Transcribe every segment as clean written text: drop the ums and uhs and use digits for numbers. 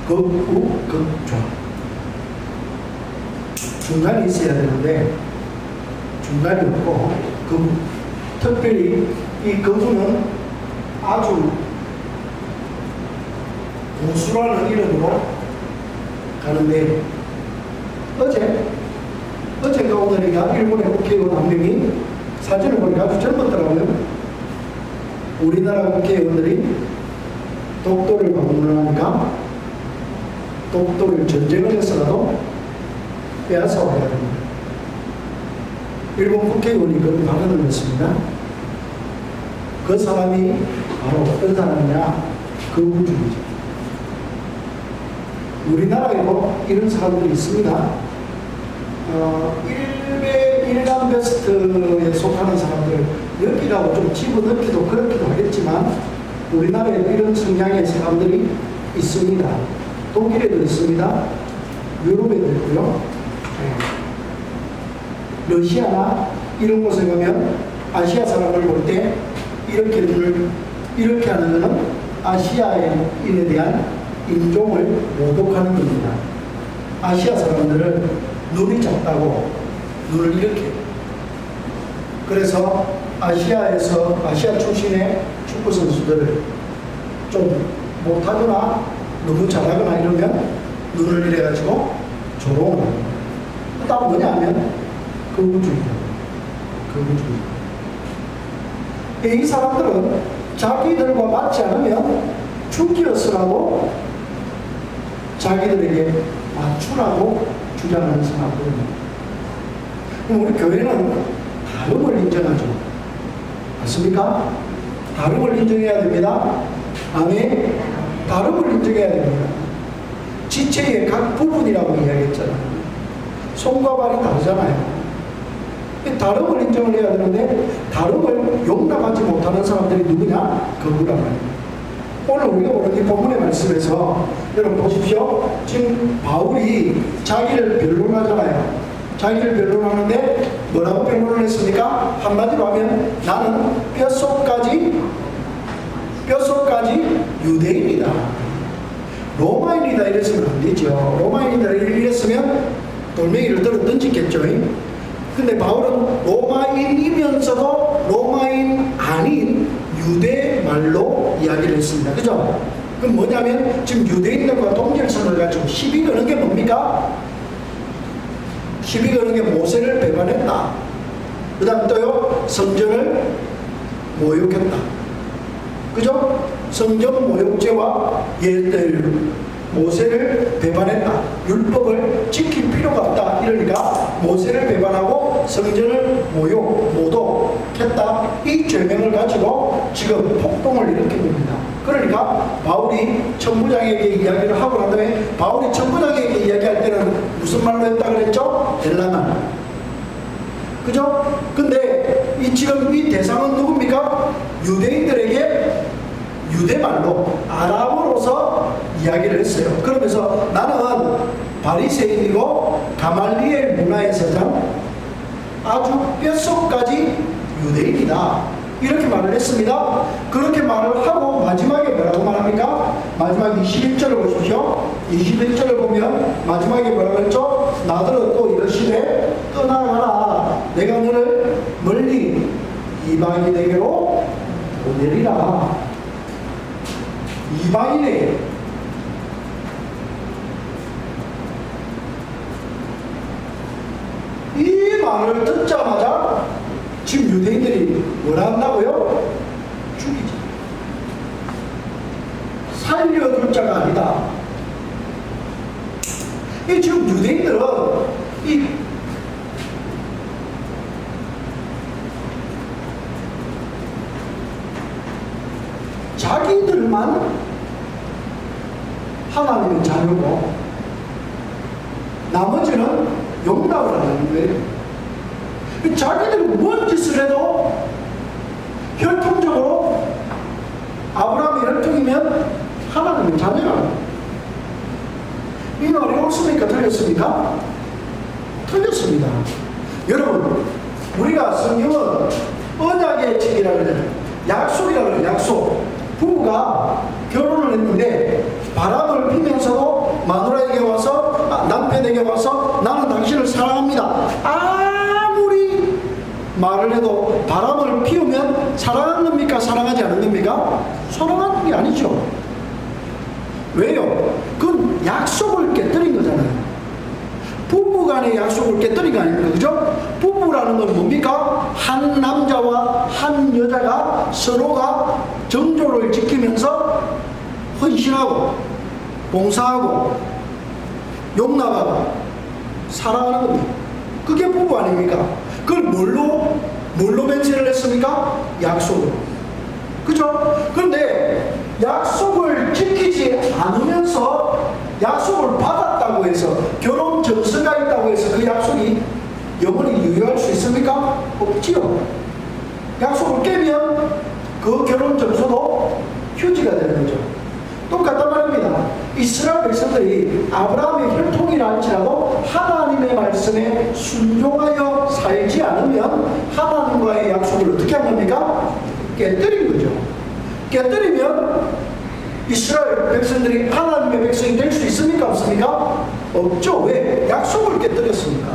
거부, 극좌. 중간이 있어야 되는데 중간이 없고 거부. 특별히 이 거부는 아주 보수라는 이름으로 가는데 어제가 오늘인가 일본의 국회의원 한 명이 사진을 보니까 아주 젊었더라고요. 우리나라 국회의원들이 독도를 방문을 하니까 독도를 전쟁을 해서라도 빼앗아 와야 됩니다. 일본 국회의원이 그런 발언을 했습니다. 그 사람이 바로 어떤 사람이냐? 거부주의자. 우리나라에도 이런 사람들이 있습니다. 일간 베스트에 속하는 사람들, 여기라고 좀 집어넣기도 그렇기도 하겠지만, 우리나라에도 이런 성향의 사람들이 있습니다. 독일에도 있습니다. 유럽에도 있고요. 러시아나 이런 곳에 가면 아시아 사람을 볼 때 이렇게 하는 것은 아시아인에 대한 인종을 모독하는 겁니다. 아시아 사람들은 눈이 작다고 눈을 이렇게. 그래서 아시아 출신의 축구 선수들을 좀 못하거나 너무 잘하거나 이러면 눈을 이래가지고 조롱을 합니다. 딱 뭐냐면 거부주의자. 이 사람들은 자기들과 맞지 않으면 죽이었으라고 자기들에게 맞추라고 주장하는 사람들입니다. 그럼 우리 교회는 다름을 인정하죠. 맞습니까? 다름을 인정해야 됩니다. 아멘. 다름을 인정해야 됩니다. 지체의 각 부분이라고 이야기했잖아요. 손과 발이 다르잖아요. 다름을 인정을 해야 되는데 다름을 용납하지 못하는 사람들이 누구냐? 거부란 말입니다. 오늘 우리가 보는 이 본문의 말씀에서 여러분 보십시오. 지금 바울이 자기를 변론하잖아요. 자기를 변론하는데 뭐라고 변론을 했습니까? 한마디로 하면 나는 뼛속까지 유대인이다. 로마인이다 이랬으면 안 되죠. 로마인이다 이랬으면 돌멩이를 들어 던지겠죠. 근데 바울은 로마인이면서도 로마인 아닌 유대 말로 이야기를 했습니다. 그죠? 그럼 뭐냐면 지금 유대인들과 동질선을 가지고 시비 거는 게 뭡니까? 시비 거는 게 모세를 배반했다. 그 다음 또요, 성전을 모욕했다. 그죠? 성전 모욕죄와 모세를 배반했다. 율법을 지킬 필요가 없다. 이러니까 모세를 배반하고 성전을 모독했다. 이 죄명을 가지고 지금 폭동을 일으킨 겁니다. 그러니까 바울이 천부장에게 이야기를 하고 난 다음에 바울이 천부장에게 이야기할 때는 무슨 말로 했다 그랬죠? 헬라말. 그죠? 근데 지금 이 대상은 누굽니까? 유대인들에게 유대말로 아람어로서 이야기를 했어요. 그러면서 나는 바리새인이고 가말리엘 문화의 세상 아주 뼛속까지 유대인이다. 이렇게 말을 했습니다. 그렇게 말을 하고 마지막에 뭐라고 말합니까? 마지막 21절을 보십시오. 21절을 보면 마지막에 뭐라고 했죠? 나더러 또 이러시되 떠나가라. 내가 너를 멀리 이방인에게로 보내리라. 이방인에게. 이 말을 듣자마자 지금 유대인들이 뭐라 한다고요? 죽이지. 살려둘 자가 아니다. 이 지금 유대인들은 이 자기들만 하나님의 자녀고 나머지는 용납을 하는 거예요. 자기들이 뭔 짓을 해도 혈통적으로 아브라함의 혈통이면 하나님의 자녀라. 이 말이 옳습니까? 틀렸습니까? 틀렸습니다. 여러분, 우리가 성경은 언약의 책이라고 그러잖아요. 약속이라고 그래요. 약속. 부부가 결혼을 했는데 바람을 피면서도 아니죠. 왜요? 그건 약속을 깨뜨린 거잖아요. 부부간의 약속을 깨뜨린 거 아닙니까? 그죠? 부부라는 건 뭡니까? 한 남자와 한 여자가 서로가 정조를 지키면서 헌신하고 봉사하고 용납하고 사랑하는 겁니다. 그게 부부 아닙니까? 그걸 뭘로 맹세를 했습니까? 약속으로. 그죠? 그런데 약속을 지키지 않으면서 약속을 받았다고 해서 결혼 정서가 있다고 해서 그 약속이 영원히 유효할 수 있습니까? 없지요. 약속을 깨면 그 결혼 정서도 휴지가 되는 거죠. 똑같단 말입니다. 이스라엘 백성들이 아브라함의 혈통이라 할지라도 하나님의 말씀에 순종하여 살지 않으면 하나님과의 약속을 어떻게 한 겁니까? 깨뜨린 거죠. 깨뜨리면 이스라엘 백성들이 하나님의 백성이 될 수 있습니까? 없습니까? 없죠. 왜? 약속을 깨뜨렸습니까?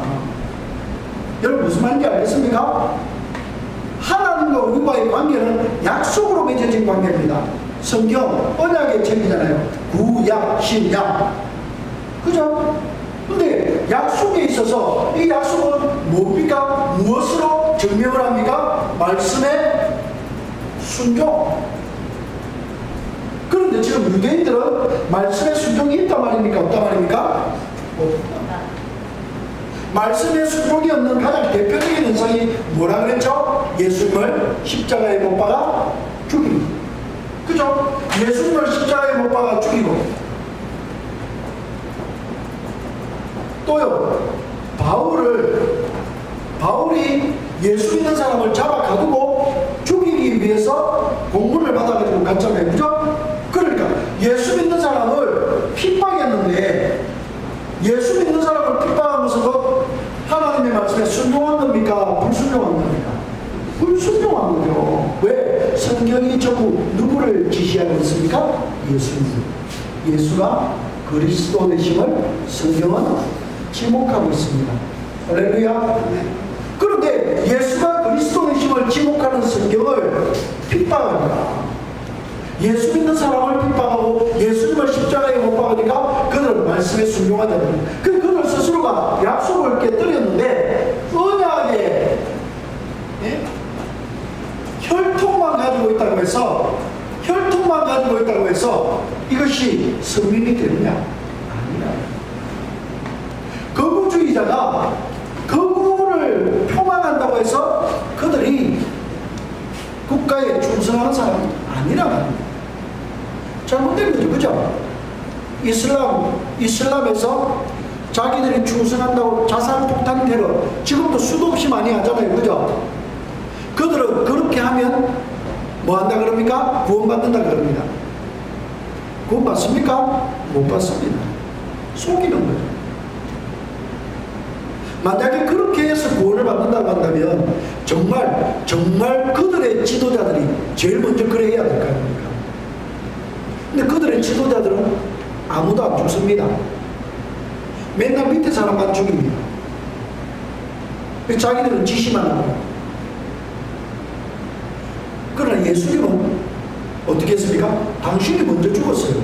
여러분 무슨 말인지 알겠습니까? 하나님과 우리와의 관계는 약속으로 맺어진 관계입니다. 성경 언약의 책이잖아요. 구약, 신약. 그죠? 근데 약속에 있어서 이 약속은 뭡니까? 무엇으로 증명을 합니까? 말씀의 순종. 그런데 지금 유대인들은 말씀의 순종이 있단 말입니까? 없단 말입니까? 없다. 말씀의 순종이 없는 가장 대표적인 현상이 뭐라 그랬죠? 예수님을 십자가에 못 박아 죽이고. 그죠? 예수님을 십자가에 못 박아 죽이고. 또요, 바울이 예수 믿는 사람을 잡아 가두고 죽이기 위해서 공문을 받아가지고 갔잖아요. 그죠? 그러니까 예수 믿는 사람을 핍박했는데 예수 믿는 사람을 핍박하면서도 하나님의 말씀에 순종한 겁니까? 불순종한 겁니까? 불순종한 거죠. 왜? 성경이 전부 누구를 지시하고 있습니까? 예수님. 예수가 그리스도 되심을 성경은 지목하고 있습니다. 할렐루야. 그런데 예수가 그리스도 되심을 지목하는 성경을 핍박합니다. 예수 믿는 사람을 핍박하고 예수님을 십자가에 못 박으니까 그들은 말씀에 순종하지 않습니다. 그들 스스로가 약속을 깨뜨렸는데 언약의 혈통만 가지고 있다고 해서 이것이 성민이 되느냐? 아니라. 거부주의자가 거부를 표방한다고 해서 그들이 국가에 충성하는 사람이 아니란 말입니다. 잘못된 거죠. 그죠? 이슬람에서 자기들이 충성한다고 자살폭탄 테러 지금도 수도 없이 많이 하잖아요. 그죠? 그들은 그렇게 하면 뭐 한다 그럽니까? 구원받는다 그럽니다. 구원받습니까? 못 받습니다. 속이는 거죠. 만약에 그렇게 해서 구원을 받는다고 한다면 정말 그들의 지도자들이 제일 먼저 그래 해야 될 거 아닙니까? 근데 그들의 지도자들은 아무도 안 죽습니다. 맨날 밑에 사람만 죽입니다. 자기들은 지시만 하고. 그러나 예수님은 어떻게 했습니까? 당신이 먼저 죽었어요.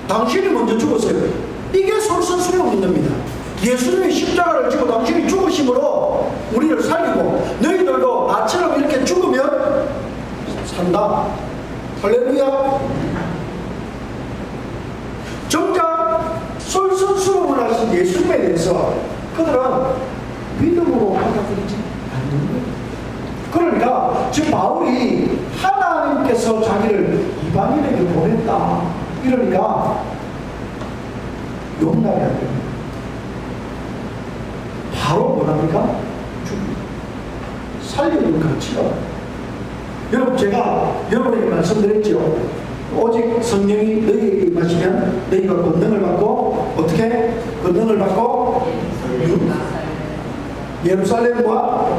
당신이 먼저 죽었어요. 이게 솔선수령 문제입니다. 예수님이 십자가를 지고 당신이 죽으심으로 우리를 살리고 너희들도 나처럼 이렇게 죽으면 산다. 할렐루야. 정작 솔선수령을 하신 예수님에 대해서 그들은 믿음으로 받아들이지 않는 거예요. 그러니까 지금 바울이 하나님께서 자기를 이방인에게 보냈다. 이러니까 용납해야 됩니다. 바로 뭐랍니까? 살려는 가치가. 여러분 제가 여러분에게 말씀드렸죠. 오직 성령이 너희에게 임하시면 너희가 권능을 받고 어떻게? 권능을 받고 예루살렘과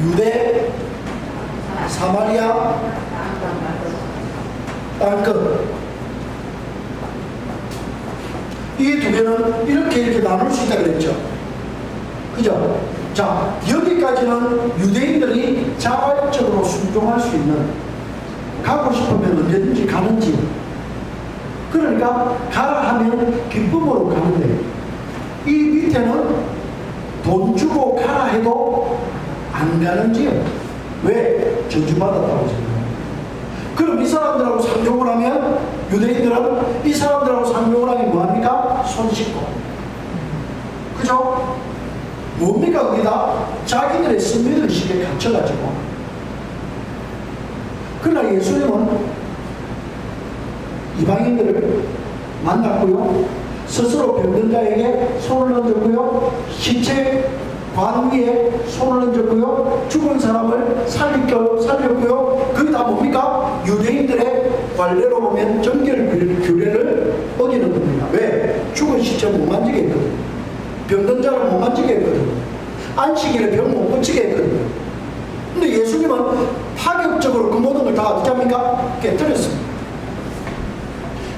유대, 사마리아, 땅끝. 이 두 개는 이렇게 나눌 수 있다 그랬죠. 그죠? 자, 여기까지는 유대인들이 자발적으로 순종할 수 있는, 가고 싶으면 언제든지 가는 지, 그러니까 가라 하면 기쁨으로 가는데, 이 밑에는 돈 주고 가라 해도 안 가는 지역. 왜? 저주받았다고 생각해요. 그럼 이 사람들하고 상종을 하면, 유대인들은 이 사람들하고 상종을 하면 뭐합니까? 손 씻고. 그죠? 뭡니까? 거기다 자기들의 선민의식에 갇혀가지고. 그러나 예수님은 이방인들을 만났고요, 스스로 병든 자에게 손을 얹었고요, 시체 관 위에 손을 얹었고요, 죽은 사람을 살렸고요. 그게 다 뭡니까? 유대인들의 관례로 보면 정결 규례를 어기는 겁니다. 왜? 죽은 시체 못 만지게 했거든. 병든 자를 못 만지게 했거든. 안식일에 병 못 고치게 했거든. 근데 예수님은 파격적으로 그 모든 걸 다 어떻게 합니까? 깨뜨렸습니다.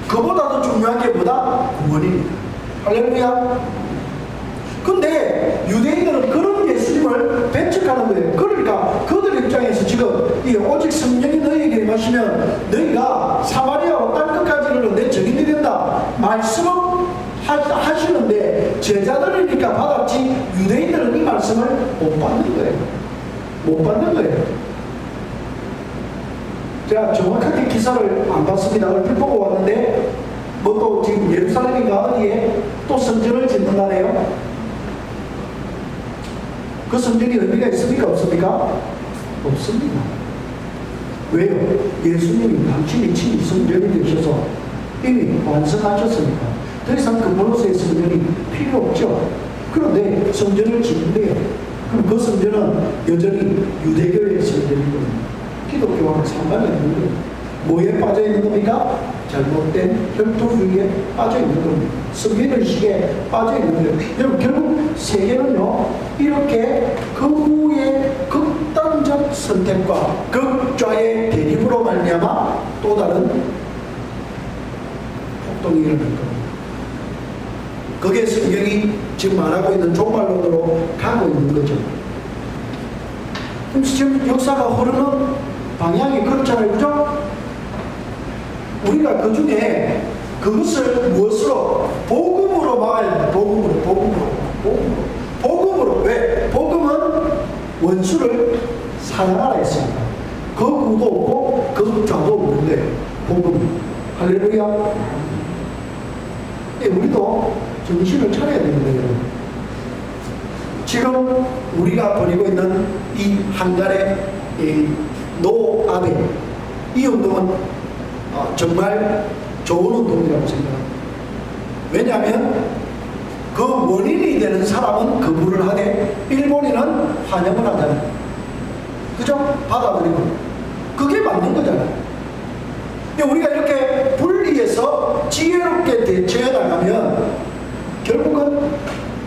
그보다도 중요한 게 뭐다? 구원입니다. 할렐루야. 근데 유대인들은 그런 예수님을 배척하는 거예요. 그러니까 그들 입장에서 지금 이 오직 성령이 너희에게 임하시면 너희가 사마리아와 땅끝까지를 내 증인이 된다 말씀은 하시는데, 제자들이니까 받았지 유대인들은 이 말씀을 못 받는 거예요. 못 받는 거예요. 제가 정확하게 기사를 안 봤습니다. 얼핏 보고 왔는데 뭐 또 지금 예루살렘인가 어디에 또 성전을 짓는다네요. 그 성전이 의미가 있습니까? 없습니까? 없습니다. 왜요? 예수님이 당신이 친히 성전이 되셔서 이미 완성하셨으니까 더 이상 그분으로서의 성전이 필요 없죠. 그런데 성전을 짓는데요, 그럼 그 성전은 여전히 유대교의 성전이거든요. 기독교와는 상관이 없는 겁니다. 뭐에 빠져 있는 겁니까? 잘못된 혈통주의에 빠져 있는 겁니다. 성경의식에 빠져 있는 거예요. 여러분, 결국 세계는요, 이렇게 그 후에 극단적 선택과 극좌의 대립으로 말미암아 또 다른 폭동이 일어날 겁니다. 그게 성경이 지금 말하고 있는 종말론으로 가고 있는 거죠. 그럼 지금 역사가 흐르는 방향이 그렇잖아요. 그죠? 우리가 그 중에 그것을 무엇으로? 복음으로 막아야 됩니다. 복음으로. 왜? 복음은 원수를 사랑하라 했습니다. 그 구도 없고 그 좌도 없는데 복음. 할렐루야. 우리도 정신을 차려야 됩니다, 여러분. 지금 우리가 벌이고 있는 이 한간의 노아베, 이 운동은 정말 좋은 운동이라고 생각합니다. 왜냐하면 그 원인이 되는 사람은 거부를 하되 일본인은 환영을 하잖아요. 그죠? 받아들이고. 그게 맞는 거잖아요. 우리가 이렇게 분리해서 지혜롭게 대처해 나가면 결국은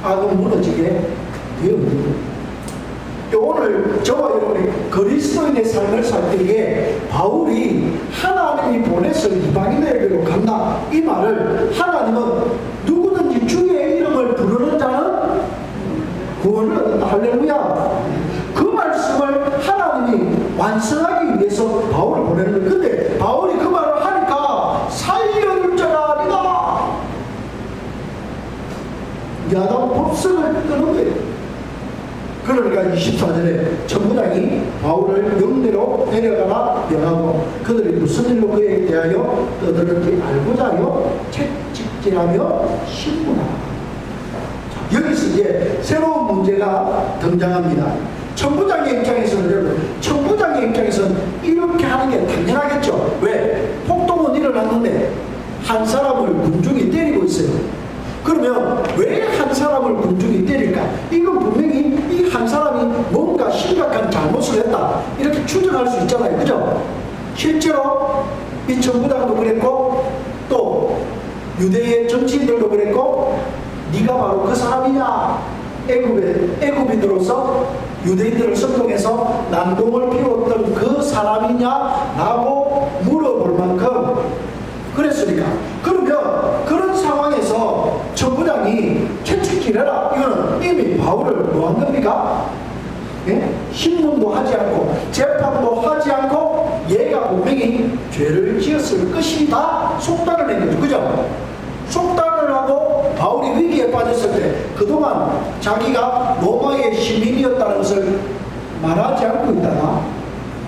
악은 무너지게 되어 있는 거예요. 오늘 저와 여러분이 그리스도인의 삶을 살 때에 바울이 하나님이 보내서 이방인에게로 간다, 이 말을 하나님은 누구든지 주의 이름을 부르는 자는 구원을 얻는다. 할렐루야. 그 말씀을 하나님이 완성하기 위해서 바울을 보내는 거예요. 근데 바울이 그 말을 하니까 살려줄 자가 아니다, 야단 법석을 뜨는 거예요. 그러니까 24절에 천부장이 바울을 영내로 데려가라 명하고 그들이 무슨 일로 그에 대하여 떠들었는지 알고자 하여 채찍질하며 신문하라. 여기서 이제 새로운 문제가 등장합니다. 천부장의 입장에서는, 천부장의 입장에서는 이렇게 하는 게 당연하겠죠. 왜? 폭동은 일어났는데 한 사람을 군중이 때리고 있어요. 그러면 왜 한 사람을 군중이 때릴까? 이건 분명히 이 한 사람이 뭔가 심각한 잘못을 했다, 이렇게 추정할 수 있잖아요. 그죠? 실제로 이 천부장도 그랬고 또 유대의 정치인들도 그랬고, 네가 바로 그 사람이냐, 애굽인으로서 유대인들을 선동해서 난동을 피웠던 그 사람이냐라고 물어볼 만큼 그랬으니까. 그러면 그런 상황에서 천부장이 채찍질 이래라. 이거는 이미 바울을 뭐 한 겁니까? 예? 신문도 하지 않고 재판도 하지 않고 얘가 분명히 죄를 지었을 것이 다 속단을 낸 거죠. 그죠? 속단을 하고 바울이 위기에 빠졌을 때 그동안 자기가 로마의 시민이었다는 것을 말하지 않고 있다가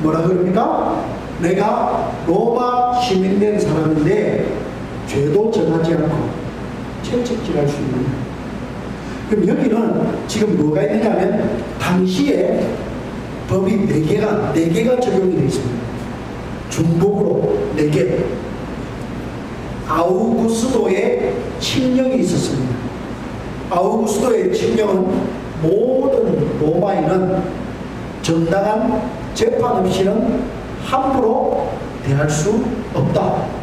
뭐라 그럽니까? 내가 로마 시민 된 사람인데 죄도 정하지 않고 채찍질할 수 있는. 그럼 여기는 지금 뭐가 있느냐면 당시에 법이 4개가 적용이 되어 있습니다. 중복으로 4개. 아우구스도의 칙령이 있었습니다. 아우구스도의 칙령은 모든 로마인은 정당한 재판 없이는 함부로 대할 수 없다.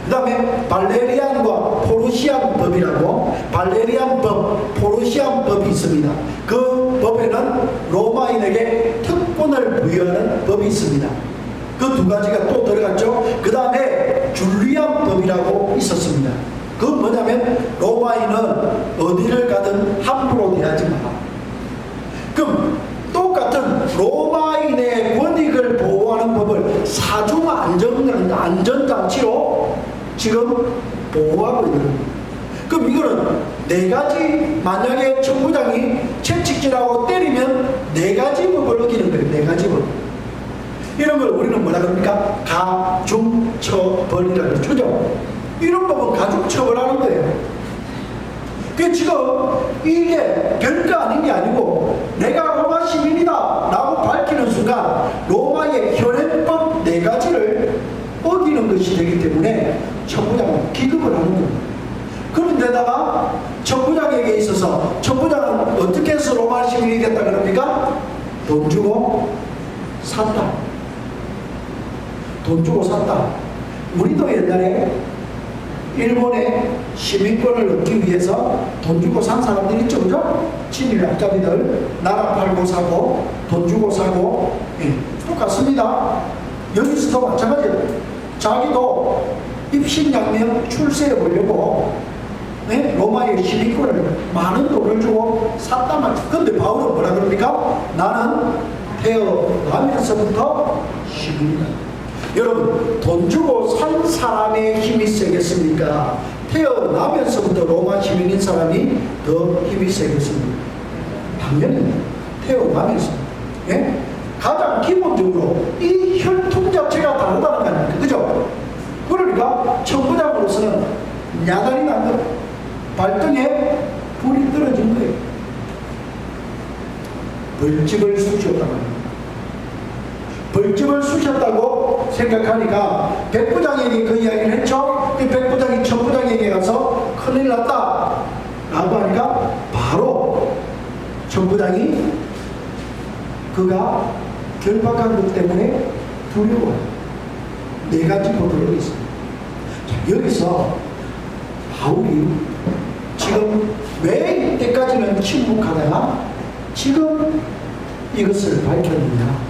그 다음에 발레리안과 포르시안 법이라고 발레리안 법, 포르시안 법이 있습니다. 그 법에는 로마인에게 특권을 부여하는 법이 있습니다. 그 2가지가 또 들어갔죠. 그 다음에 줄리안 법이라고 있었습니다. 그건 뭐냐면 로마인은 어디를 가든 함부로 대하지 마라. 그럼 똑같은 로마인의 권익을 보호하는 법을 사중 안전장치로 지금 보호하고 있는 겁니다. 그럼 이거는 4가지, 만약에 청부장이 채찍질하고 때리면 4가지 법을 어기는 거예요. 4가지 법. 이런 걸 우리는 뭐라 그럽니까? 가중처벌이라고 그러죠. 이런 법은 가중처벌하는 거예요. 그 지금 이게 별거 아닌 게 아니고 내가 로마 시민이다 라고 밝히는 순간 로마의 현행법 4가지를 어기는 것이 되기 때문에 청부장은 기급을 하는 겁니다. 그런데다가 청부장에게 있어서 청부장은 어떻게 해서 로마 시민이 됐다 그럽니까? 돈 주고 샀다. 돈 주고 샀다. 우리도 옛날에 일본의 시민권을 얻기 위해서 돈 주고 산 사람들이 있죠, 그죠? 친일 앞잡이들 나라 팔고 사고 돈 주고 사고. 예, 똑같습니다. 여기서도 마찬가지예요. 자기도 입신양명 출세해 보려고 네? 로마의 시민권을 많은 돈을 주고 샀단 말이죠. 근데 바울은 뭐라 그럽니까? 나는 태어나면서부터 시민이다. 여러분, 돈 주고 산 사람의 힘이 세겠습니까? 태어나면서부터 로마 시민인 사람이 더 힘이 세겠습니까? 당연히 태어나면서. 예? 가장 기본적으로 이 혈통 자체가 다르다는 거 아닙니까? 그죠? 그러니까 청부장으로서는 야단이 난 거예요. 발등에 불이 떨어진 거예요. 벌집을 쑤셨단 말이에요. 벌집을 쑤셨다고 생각하니까 백부장에게 그 이야기를 했죠. 그 백부장이 청부장에게 가서 큰일 났다 라고 하니까 바로 청부장이 그가 결박한 것 때문에 두려워. 4가지 법을 어겼습니다. 여기서 바울이 지금 왜 이때까지는 침묵하다가 지금 이것을 밝혔느냐?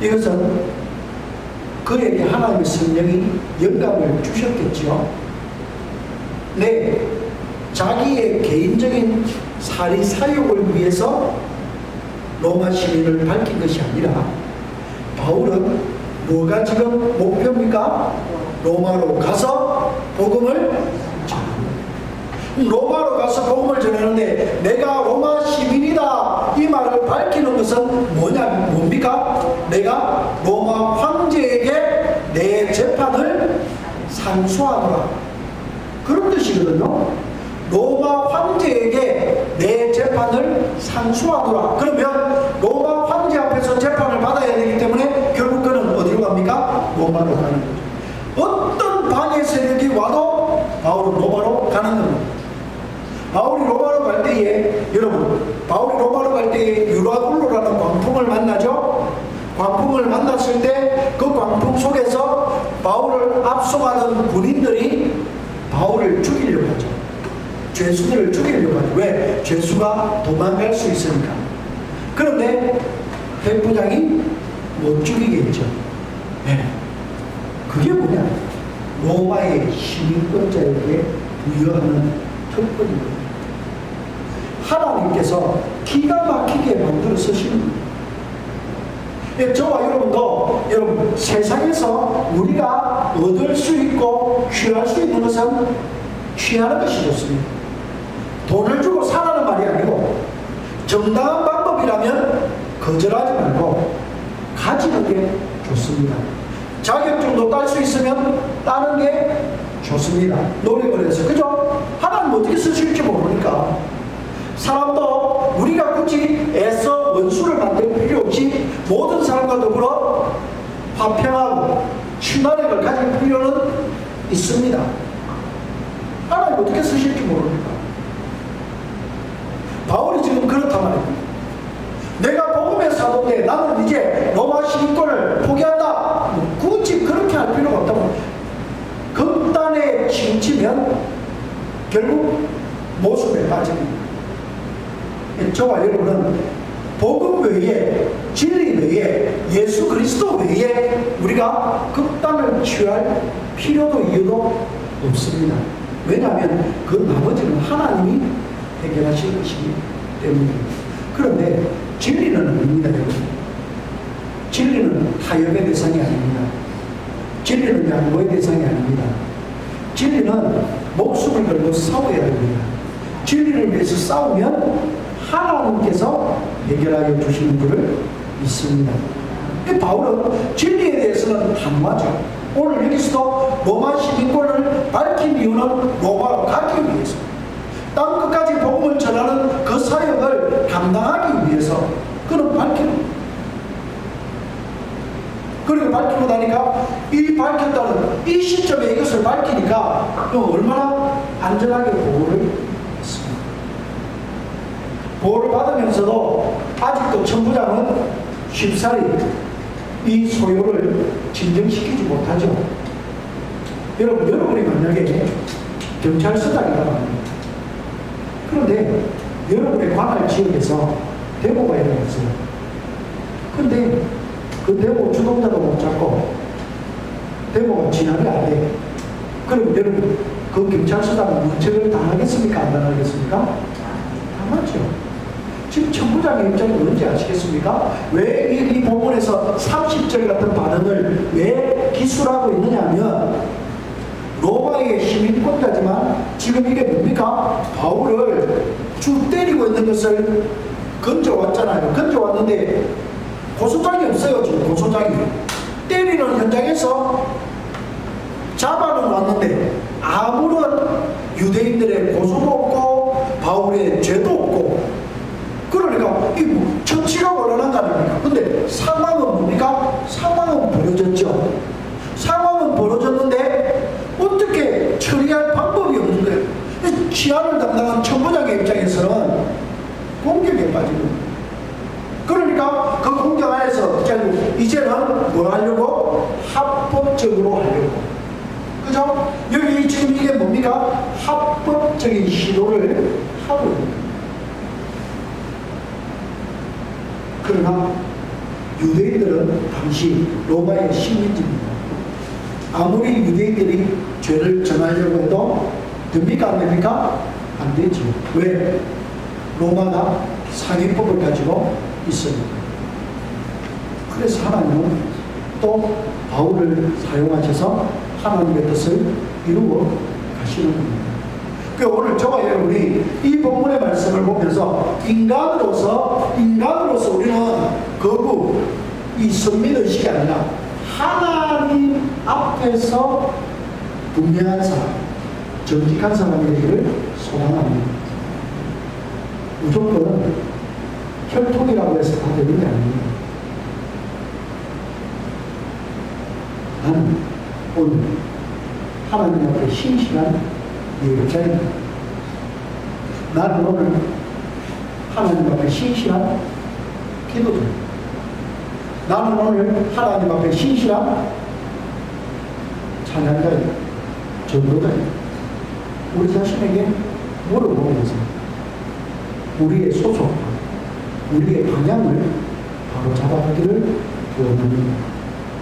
이것은 그에게 하나님의 성령이 영감을 주셨겠죠. 네, 자기의 개인적인 사리 사욕을 위해서 로마 시민을 밝힌 것이 아니라 바울은 뭐가 지금 목표입니까? 로마로 가서 복음을 전하는. 로마로 가서 복음을 전하는데 내가 로마 시민이다 이 말을 밝히는 것은 뭡니까? 내가 로마 황제에게 내 재판을 상소하노라. 그런 뜻이거든요. 로마 황제에게 내 재판을 상소하노라. 그러면 로마 황제 앞에서 재판을 받아야 되기 때문에 결국 그는 어디로 갑니까? 로마로 가는 거죠. 어떤 방해 세력이 와도 바울은 로마로 가는 겁니다. 바울이 로마로 갈 때에 여러분, 바울이 로마로 갈 때에 유라굴로라는 광풍을 만나죠. 광풍을 만났을 때 그 광풍 속에서 바울을 압송하는 군인들이 바울을 죽이려고 하죠. 죄수들을 죽이려고 하죠. 왜? 죄수가 도망갈 수 있으니까. 그런데 백부장이 못 죽이겠죠. 네. 그게 뭐냐? 로마의 시민권자에게 부여하는 특권입니다. 하나님께서 기가 막히게 만들어 쓰시는 거예요. 저와 여러분도 여러분 세상에서 우리가 얻을 수 있고 취할 수 있는 것은 취하는 것이 좋습니다. 돈을 주고 사라는 말이 아니고 정당한 방법이라면 거절하지 말고 가지는 게 좋습니다. 자격증도 딸 수 있으면 따는 게 좋습니다. 노력을 해서. 그죠? 하나님 어떻게 쓰실지 모르니까. 사람도 우리가 굳이 애써 원수를 만들 필요 없이 모든 사람과 더불어 화평하고 친화력을 가질 필요는 있습니다. 하나님 어떻게 쓰실지 모르니까. 바울이 지금 그렇단 말입니다. 내가 복음의 사도인데 나는 이제 로마 시민권을 포기한다. 굳이 그렇게 할 필요가 없다고. 극단에 치우치면 결국 모순에 빠집니다. 저와 여러분은 복음 외에, 진리 외에, 예수 그리스도 외에 우리가 극단을 취할 필요도 이유도 없습니다. 왜냐하면 그 나머지는 하나님이 해결하실 것이기 때문입니다. 그런데 진리는 아닙니다, 여러분. 진리는 타협의 대상이 아닙니다. 진리는 양보의 대상이 아닙니다. 진리는 목숨을 걸고 싸워야 됩니다. 진리를 위해서 싸우면 하나님께서 해결하여 주시는 줄을 믿습니다. 바울은 진리에 대해서는 단호하죠. 오늘 여기서도 로마 시민권을 밝힌 이유는 로마로 가기 위해서, 땅 끝까지 복음을 전하는 그 사역을 감당하기 위해서 그는 밝힙니다. 그리고 밝히고 나니까 이 밝혔다는 이 시점에 이것을 밝히니까 얼마나 안전하게 보호를 했습니다. 보호를 받으면서도 아직도 천부장은 쉽사리 이 소요를 진정시키지 못하죠. 여러분이 만약에 경찰서장이라고 합니다. 그런데 여러분의 관할 지역에서 대모가 일어났어요. 그런데 그 대모 주동자도 못 잡고 대모가 진압이 안 돼. 그럼 여러분 그 경찰서장은 문책을 당하겠습니까? 안 당하겠습니까? 당하죠. 지금 천부장의 입장이 뭔지 아시겠습니까? 왜 이 본문에서 30절 같은 발언을 왜 기술하고 있느냐 하면 로마의 시민권자지만 지금 이게 뭡니까? 바울을 쭉 때리고 있는 것을 건져왔잖아요. 건져왔는데 고소장이 없어요. 지금 고소장이. 때리는 현장에서 잡아는 왔는데 아무런 유대인들의 고소도 없고 바울의 죄도 없고, 그러니까 이 처치가 원활한 거 아닙니까? 근데 상황은 뭡니까? 상황은 벌어졌죠. 상황은 벌어졌는데 어떻게 처리할 방법이 없는 거예요. 치안을 담당한 천부장의 입장에서는 공격에 빠지는 거예요. 그러니까 그 공격 안에서 이제는 뭘 하려고? 합법적으로 하려고. 그죠? 여기 지금 이게 뭡니까? 합법적인 시도를 하고 있는 거예요. 그러나 유대인들은 당시 로마의 식민지입니다. 아무리 유대인들이 죄를 전하려고 해도 됩니까? 안 됩니까? 안 되죠. 왜? 로마가 상위법을 가지고 있습니다. 그래서 하나님은 또 바울을 사용하셔서 하나님의 뜻을 이루어 가시는 겁니다. 오늘 저와 여러분이 이 본문의 말씀을 보면서 인간으로서 우리는 거부, 이 선민의식이 아니라 하나님 앞에서 분명한 사람, 정직한 사람이 되기를 소망합니다. 무조건 혈통이라고 해서 다 되는 게 아닙니다. 나는 오늘 하나님 앞에 신실한 예배자입니다. 나는 오늘 하나님 앞에 신실한 기도자입니다. 나는 오늘 하나님 앞에 신실한 찬양자입니다. 전도자입니다. 우리 자신에게 물어보면서 우리의 소속과 우리의 방향을 바로 잡아가기를 원합니다.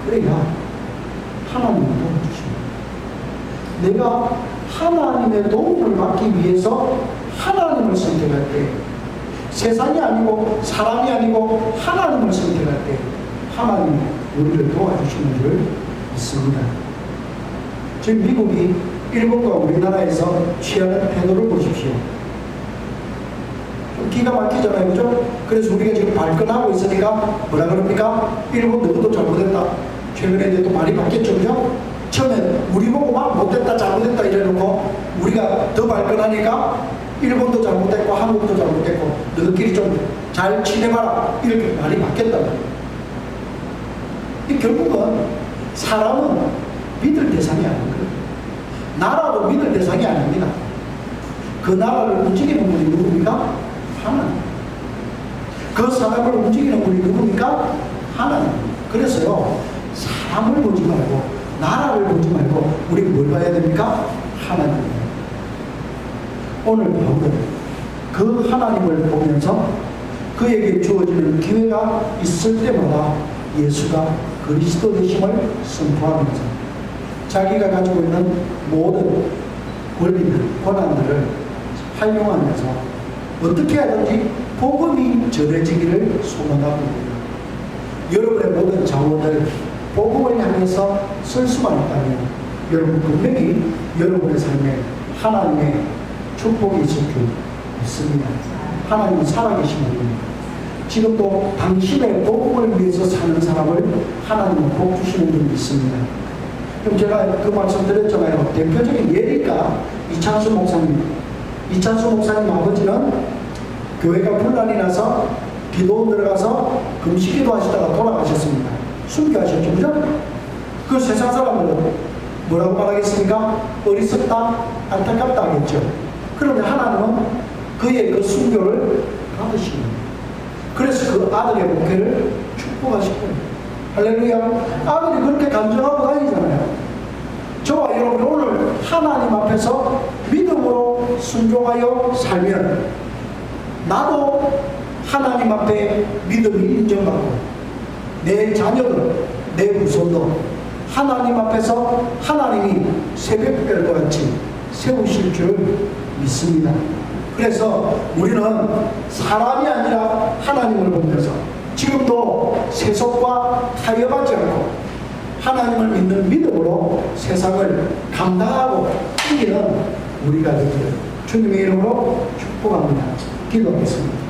그래야 하나님이 도와주십니다. 내가 하나님의 도움을 받기 위해서 하나님을 선택할 때, 세상이 아니고 사람이 아니고 하나님을 선택할 때 하나님이 우리를 도와주시는 줄 믿습니다. 지금 미국이 일본과 우리나라에서 취하는 태도를 보십시오. 좀 기가 막히잖아요, 그죠? 그래서 우리가 지금 발끈하고 있으니까 뭐라 그럽니까? 일본 누구도 잘못했다. 최근에 이제 또 많이 바뀌었죠, 그죠? 처음엔 우리 보고 막 못됐다, 잘못했다 이래놓고 우리가 더 발끈하니까 일본도 잘못했고 한국도 잘못했고 너희끼리 좀 잘 지내봐라 이렇게 많이 바뀌었다. 이 결국은 사람은 믿을 대상이 아닌 거예요. 나라도 믿을 대상이 아닙니다. 그 나라를 움직이는 분이 누굽니까? 하나님. 그 사람을 움직이는 분이 누굽니까? 하나님. 그래서요, 사람을 보지 말고 나라를 보지 말고 우리 뭘 봐야 됩니까? 하나님. 오늘 바울은 그 하나님을 보면서 그에게 주어지는 기회가 있을 때마다 예수가 그리스도 되심을 선포하면서 자기가 가지고 있는 모든 권리들, 권한들을 활용하면서 어떻게 하든지 복음이 전해지기를 소원하고 있습니다. 여러분의 모든 자원을 복음을 향해서 쓸 수만 있다면 여러분 분명히 여러분의 삶에 하나님의 축복이 있을 줄 믿습니다. 하나님은 살아계신 분입니다. 지금도 당신의 복음을 위해서 사는 사람을 하나님은 복 주시는 줄 믿습니다. 그럼 제가 그 말씀 드렸잖아요. 대표적인 예니까 이창수 목사님. 이창수 목사님 아버지는 교회가 분란이 나서 기도원 들어가서 금식기도 하시다가 돌아가셨습니다. 순교하셨죠, 그죠? 그 세상 사람들은 뭐라고 말하겠습니까? 어리석다, 안타깝다 하겠죠. 그런데 하나님은 그의 그 순교를 받으시는 거예요. 그래서 그 아들의 목회를 축복하실 거예요. 할렐루야. 아들이 그렇게 간증하고 다니잖아요. 저와 여러분이 오늘 하나님 앞에서 믿음으로 순종하여 살면 나도 하나님 앞에 믿음이 인정받고 내 자녀들, 내 후손도 하나님 앞에서 하나님이 새벽별과 같이 세우실 줄 믿습니다. 그래서 우리는 사람이 아니라 하나님을 보면서 지금도 세속과 타협하지 않고 하나님을 믿는 믿음으로 세상을 감당하고 이기는 우리가 되기를 주님의 이름으로 축복합니다. 기도하겠습니다.